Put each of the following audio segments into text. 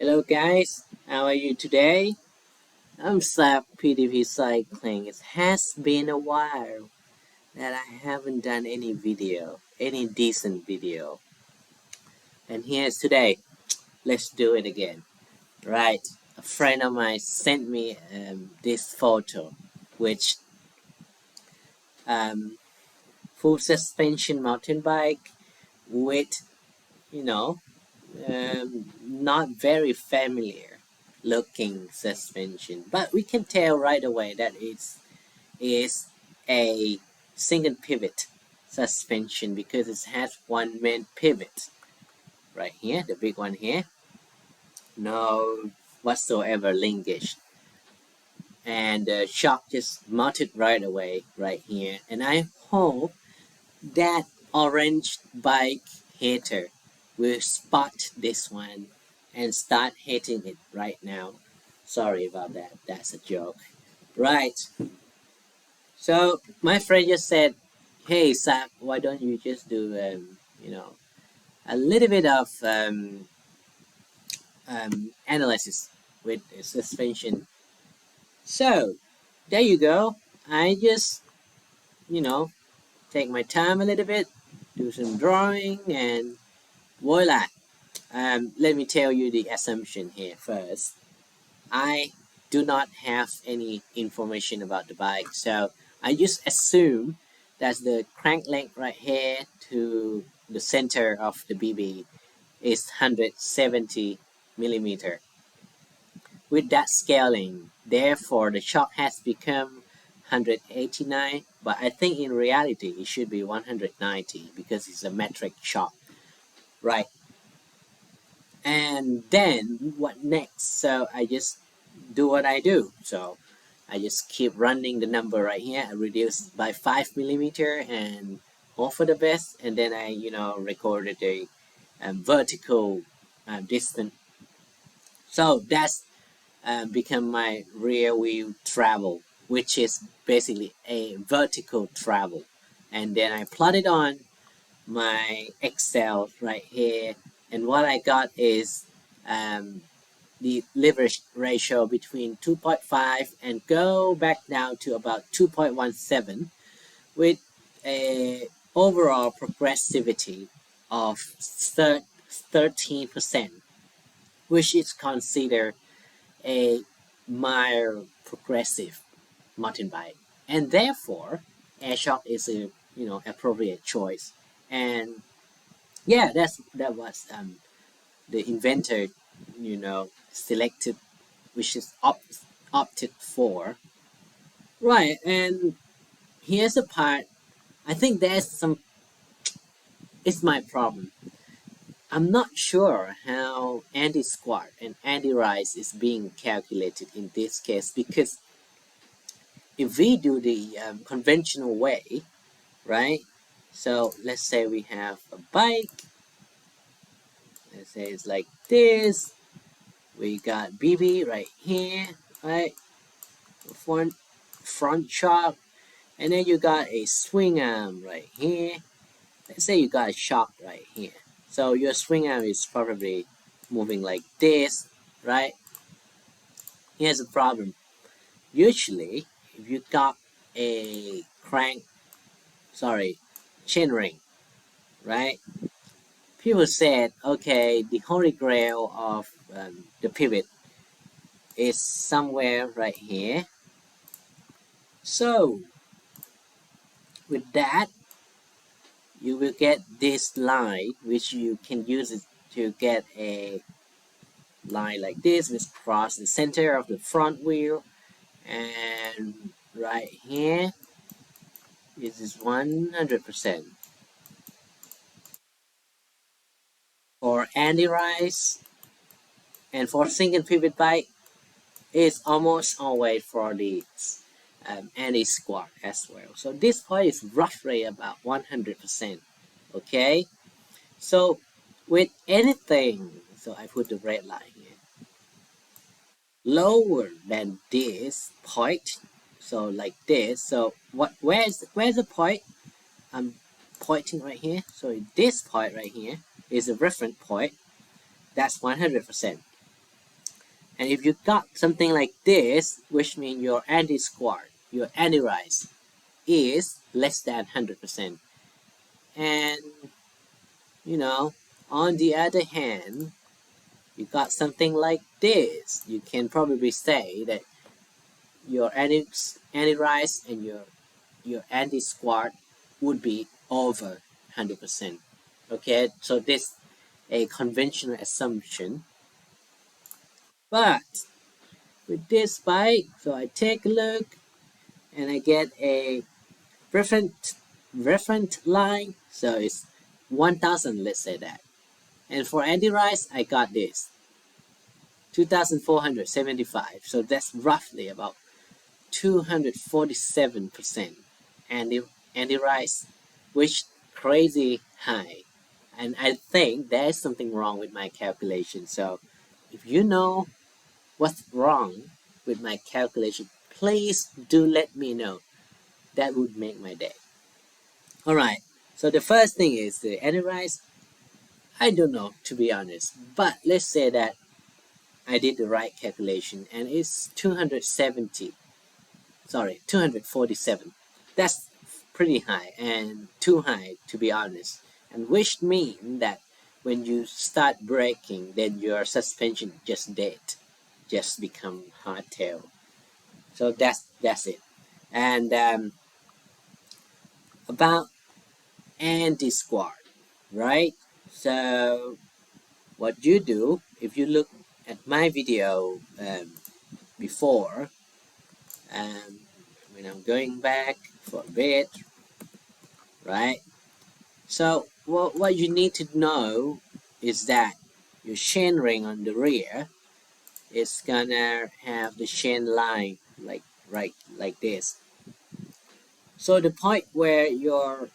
Hello guys, how are you today? I'm Slap PDP Cycling. It has been a while that I haven't done any decent video. And here's today. Let's do it again. Right, a friend of mine sent me this photo, which um, full suspension mountain bike with, you know, not very familiar looking suspension, but we can tell right away that is a single pivot suspension because it has one main pivot right here, the big one here, no whatsoever linkage, and the shock just mounted right away right here. And I hope that orange bike hater will spot this one and start hating it right now. Sorry about that, that's a joke. Right, so my friend just said, hey Zach, why don't you just do a little bit of analysis with suspension. So there you go. I just you know take my time a little bit, do some drawing, and voila. Let me tell you the assumption here first. I do not have any information about the bike, so I just assume that the crank length right here to the center of the BB is 170 millimeter. With that scaling, therefore the shock has become 189, but I think in reality it should be 190 because it's a metric shock, right? And then what next? So I just do what I do. So I just keep running the number right here. I reduce by 5 millimeter and hope for the best. And then I, recorded a vertical distance. So that's become my rear wheel travel, which is basically a vertical travel. And then I plot it on my Excel right here. And what I got is the leverage ratio between 2.5 and go back down to about 2.17 with a overall progressivity of 13%, which is considered a mild progressive mountain bike, and therefore air shock is a appropriate choice. And yeah, that was the inventor selected, which is opted for. Right, and here's the part. I think there's some. It's my problem. I'm not sure how anti-squat and anti-rise is being calculated in this case, because if we do the conventional way, right? So let's say we have a bike. Let's say it's like this. We got BB right here, right? Front shock, and then you got a swing arm right here. Let's say you got a shock right here. So your swing arm is probably moving like this, right? Here's the problem. Usually, if you got a chain ring, right? People said, okay, the holy grail of the pivot is somewhere right here. So, with that, you will get this line, which you can use it to get a line like this, which cross the center of the front wheel, and right here, this is 100%. For anti-rise and for single pivot bike, it's almost always for the anti-squat as well. So this point is roughly about 100%. Okay, so with anything, so I put the red line here, lower than this point, so like this. So where's the point? I'm pointing right here. So this point right here is a reference point. That's 100%. And if you got something like this, which means your anti-squat, your anti-rise is less than 100%. And you know, on the other hand, you got something like this. You can probably say that your anti-rise and your anti-squat would be over 100%. Okay, so this a conventional assumption. But with this bike, so I take a look and I get a reference line. So it's 1000, let's say that. And for anti-rise, I got this 2475. So that's roughly about 247% anti-rise, which crazy high. And I think there's something wrong with my calculation. So if you know what's wrong with my calculation, please do let me know. That would make my day. All right. So the first thing is the anti-rise. I don't know, to be honest, but let's say that I did the right calculation and it's 247. That's pretty high and too high, to be honest, and which means that when you start braking, then your suspension just dead, just become hardtail. So that's it. And about anti-squat, right? So what you do, if you look at my video before, when I'm going back for a bit, right? So what you need to know is that your chain ring on the rear is gonna have the chain line like right like this. So the point where your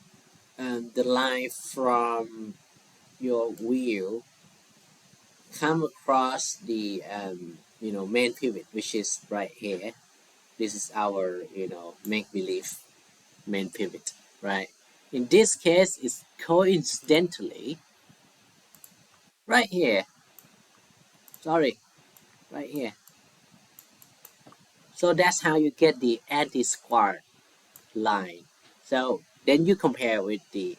the line from your wheel come across the main pivot, which is right here. This is our make believe main pivot, right? In this case, it's coincidentally right here. Sorry, right here. So that's how you get the anti-squat line. So then you compare with the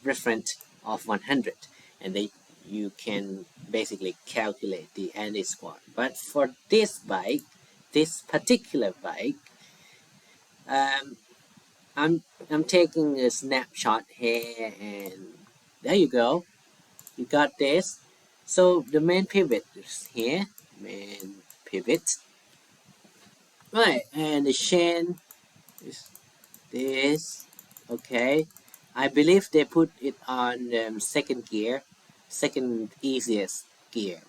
reference of 100, and then you can basically calculate the anti-squat. But for this bike, this particular bike, um, I'm taking a snapshot here, and there you go. You got this. So the main pivot is here, main pivot, right? And the chain is this. Okay, I believe they put it on second gear, second easiest gear.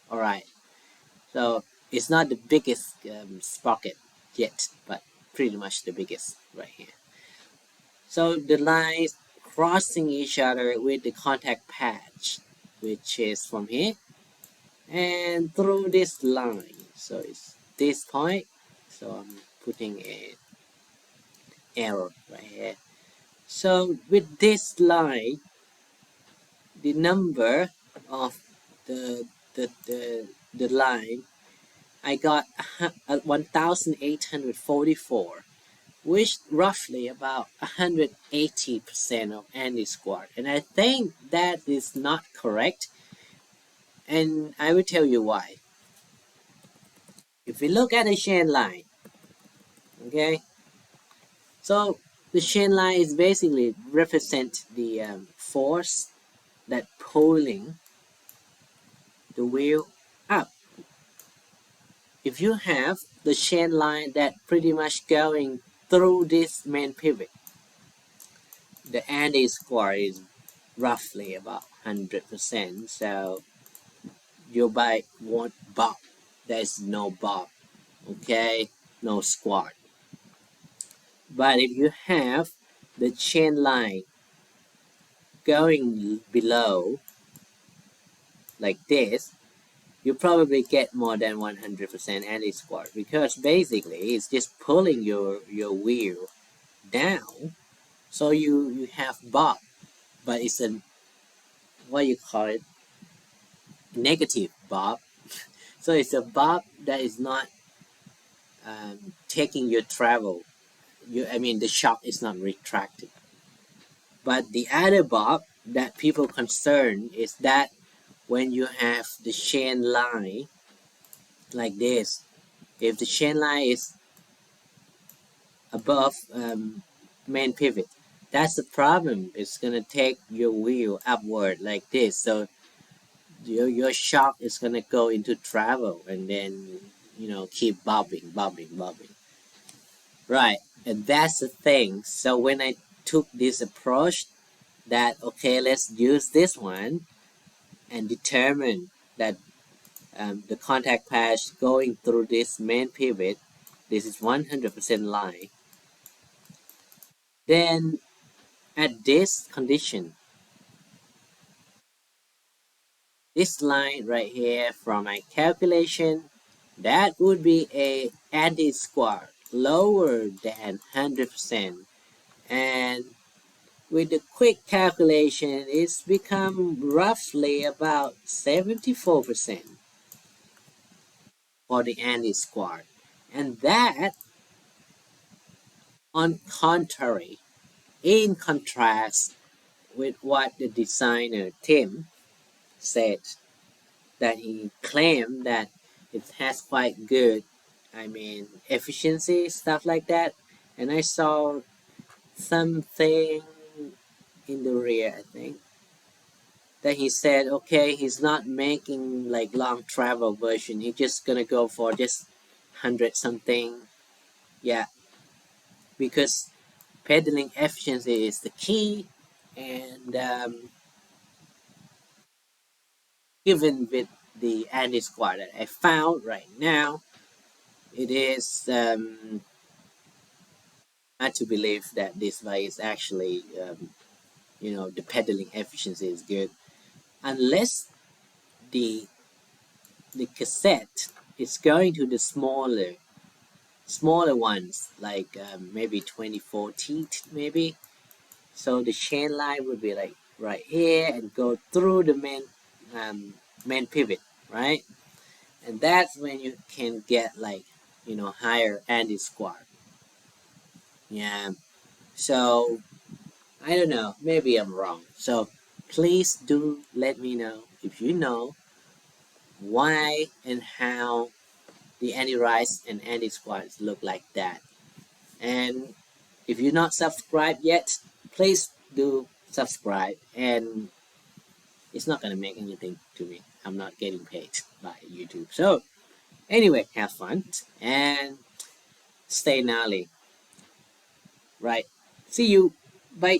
All right. So it's not the biggest sprocket yet, but pretty much the biggest right here. So the lines crossing each other with the contact patch, which is from here and through this line. So it's this point. So I'm putting a arrow right here. So with this line, the number of the the the, the line, I got 1844, which roughly about 180% of any squat. And I think that is not correct. And I will tell you why. If we look at the chain line, okay, so the chain line is basically represent the force that pulling the wheel up. If you have the chain line that pretty much going through this main pivot, the anti-squat is roughly about 100%. So your bike won't bob. There's no bob, okay, no squat. But if you have the chain line going below like this, you probably get more than 100% anti-squat, because basically it's just pulling your wheel down. So you have bob, but it's a what you call it, negative bob. So it's a bob that is not taking your travel. I mean, the shock is not retracted. But the other bob that people concern is that when you have the chain line like this, if the chain line is above main pivot, that's the problem. It's gonna take your wheel upward like this, so your shock is gonna go into travel and then keep bobbing, bobbing, bobbing. Right, and that's the thing. So when I took this approach, that okay, let's use this one and determine that the contact patch going through this main pivot, this is 100% line. Then at this condition, this line right here from my calculation, that would be a anti-squat lower than 100%. And with the quick calculation, it's become roughly about 74% for the anti-squat. And that, on contrary, in contrast with what the designer Tim said, that he claimed that it has quite good, I mean, efficiency, stuff like that. And I saw something in the rear, I think, that he said, okay, he's not making like long travel version. He's just gonna go for just 100 something. Yeah, because pedaling efficiency is the key. And even with the anti squat that I found right now, it is hard to believe that this bike is actually, the pedaling efficiency is good, unless the cassette is going to the smaller ones, like maybe 24 teeth, maybe. So the chain line would be like right here and go through the main pivot, right? And that's when you can get like higher anti squat. Yeah. So I don't know. Maybe I'm wrong. So please do let me know if you know why and how the anti rise and anti squats look like that. And if you're not subscribed yet, please do subscribe. And it's not gonna make anything to me. I'm not getting paid by YouTube. So anyway, have fun and stay gnarly. Right. See you. Bye.